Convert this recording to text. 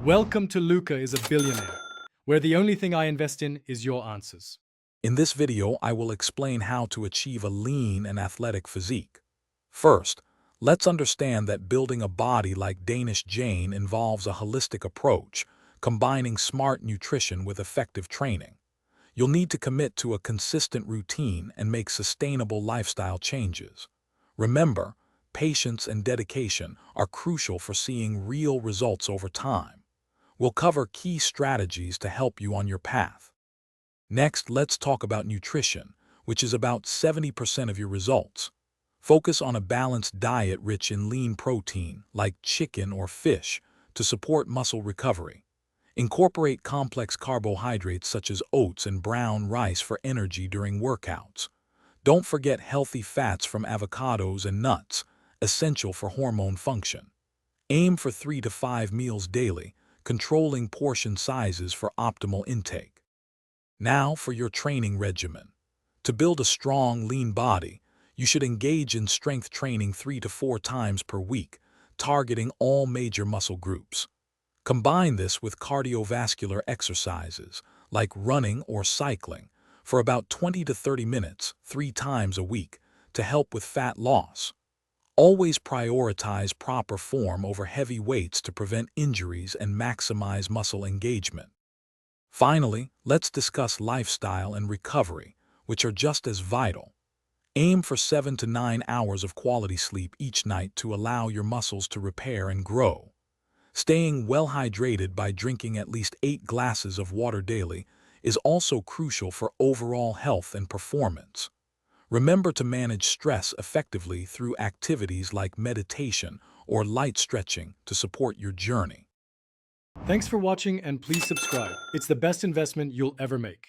Welcome to Luca is a Billionaire, where the only thing I invest in is your answers. In this video, I will explain how to achieve a lean and athletic physique. First, let's understand that building a body like Danish Jain involves a holistic approach, combining smart nutrition with effective training. You'll need to commit to a consistent routine and make sustainable lifestyle changes. Remember, patience and dedication are crucial for seeing real results over time. We'll cover key strategies to help you on your path. Next, let's talk about nutrition, which is about 70% of your results. Focus on a balanced diet rich in lean protein, like chicken or fish, to support muscle recovery. Incorporate complex carbohydrates such as oats and brown rice for energy during workouts. Don't forget healthy fats from avocados and nuts, essential for hormone function. Aim for 3 to 5 meals daily, controlling portion sizes for optimal intake. Now for your training regimen. To build a strong, lean body, you should engage in strength training 3 to 4 times per week, targeting all major muscle groups. Combine this with cardiovascular exercises, like running or cycling, for about 20 to 30 minutes, 3 times a week, to help with fat loss. Always prioritize proper form over heavy weights to prevent injuries and maximize muscle engagement. Finally, let's discuss lifestyle and recovery, which are just as vital. Aim for 7 to 9 hours of quality sleep each night to allow your muscles to repair and grow. Staying well hydrated by drinking at least 8 glasses of water daily is also crucial for overall health and performance. Remember to manage stress effectively through activities like meditation or light stretching to support your journey. Thanks for watching and please subscribe. It's the best investment you'll ever make.